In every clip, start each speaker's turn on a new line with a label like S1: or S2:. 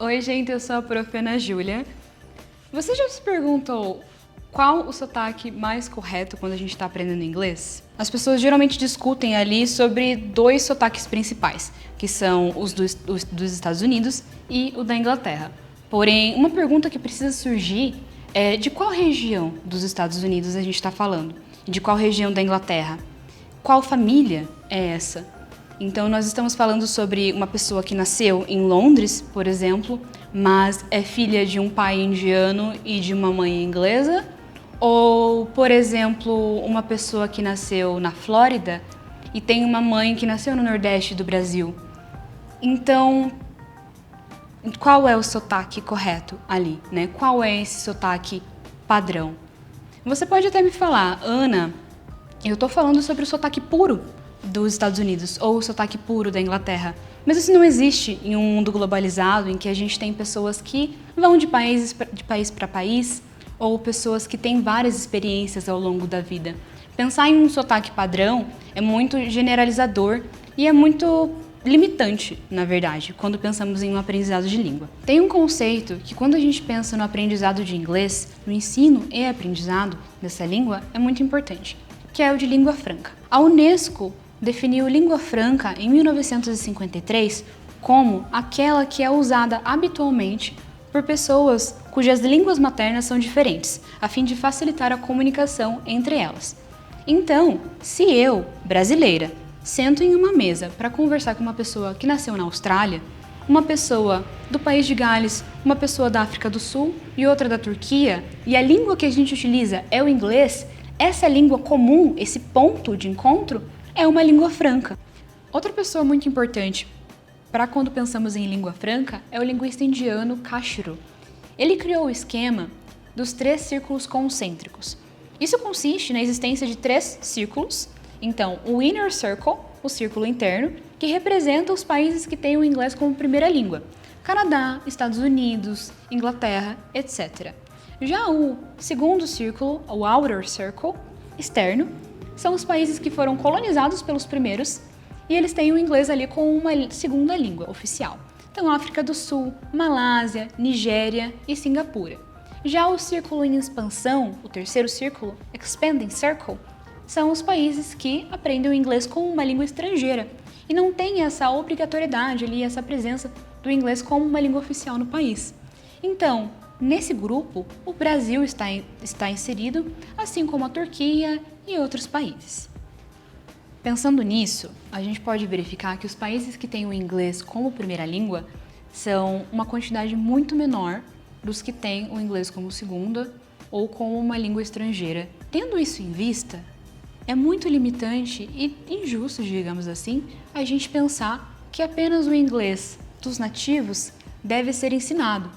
S1: Oi, gente, eu sou a Prof. Ana Júlia. Você já se perguntou qual o sotaque mais correto quando a gente está aprendendo inglês? As pessoas geralmente discutem ali sobre dois sotaques principais, que são os dos Estados Unidos e o da Inglaterra. Porém, uma pergunta que precisa surgir é de qual região dos Estados Unidos a gente está falando? De qual região da Inglaterra? Qual família é essa? Então, nós estamos falando sobre uma pessoa que nasceu em Londres, por exemplo, mas é filha de um pai indiano e de uma mãe inglesa? Ou, por exemplo, uma pessoa que nasceu na Flórida e tem uma mãe que nasceu no Nordeste do Brasil? Então, qual é o sotaque correto ali, né? Qual é esse sotaque padrão? Você pode até me falar, Ana, eu estou falando sobre o sotaque puro dos Estados Unidos ou o sotaque puro da Inglaterra. Mas isso não existe em um mundo globalizado em que a gente tem pessoas que vão de país para país ou pessoas que têm várias experiências ao longo da vida. Pensar em um sotaque padrão é muito generalizador e é muito limitante, na verdade, quando pensamos em um aprendizado de língua. Tem um conceito que quando a gente pensa no aprendizado de inglês, no ensino e aprendizado dessa língua, é muito importante, que é o de língua franca. A Unesco definiu língua franca em 1953 como aquela que é usada habitualmente por pessoas cujas línguas maternas são diferentes, a fim de facilitar a comunicação entre elas. Então, se eu, brasileira, sento em uma mesa para conversar com uma pessoa que nasceu na Austrália, uma pessoa do país de Gales, uma pessoa da África do Sul e outra da Turquia, e a língua que a gente utiliza é o inglês, essa língua comum, esse ponto de encontro, é uma língua franca. Outra pessoa muito importante para quando pensamos em língua franca é o linguista indiano Kashru. Ele criou o esquema dos 3 círculos concêntricos. Isso consiste na existência de 3 círculos. Então, o Inner Circle, o círculo interno, que representa os países que têm o inglês como primeira língua. Canadá, Estados Unidos, Inglaterra, etc. Já o segundo círculo, o Outer Circle, externo, são os países que foram colonizados pelos primeiros e eles têm o inglês ali como uma segunda língua oficial. Então, África do Sul, Malásia, Nigéria e Singapura. Já o círculo em expansão, o terceiro círculo, Expanding Circle, são os países que aprendem o inglês como uma língua estrangeira e não tem essa obrigatoriedade ali, essa presença do inglês como uma língua oficial no país. Então, nesse grupo, o Brasil está inserido, assim como a Turquia e outros países. Pensando nisso, a gente pode verificar que os países que têm o inglês como primeira língua são uma quantidade muito menor dos que têm o inglês como segunda ou como uma língua estrangeira. Tendo isso em vista, é muito limitante e injusto, digamos assim, a gente pensar que apenas o inglês dos nativos deve ser ensinado.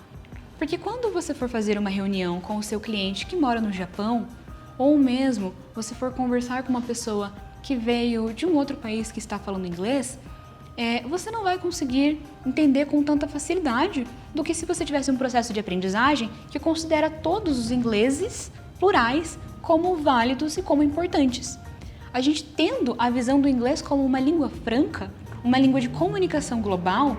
S1: Porque quando você for fazer uma reunião com o seu cliente que mora no Japão, ou mesmo você for conversar com uma pessoa que veio de um outro país que está falando inglês, você não vai conseguir entender com tanta facilidade do que se você tivesse um processo de aprendizagem que considera todos os ingleses plurais como válidos e como importantes. A gente tendo a visão do inglês como uma língua franca, uma língua de comunicação global,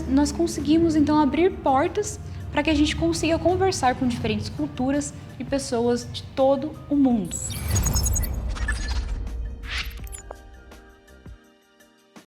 S1: nós conseguimos então abrir portas para que a gente consiga conversar com diferentes culturas e pessoas de todo o mundo.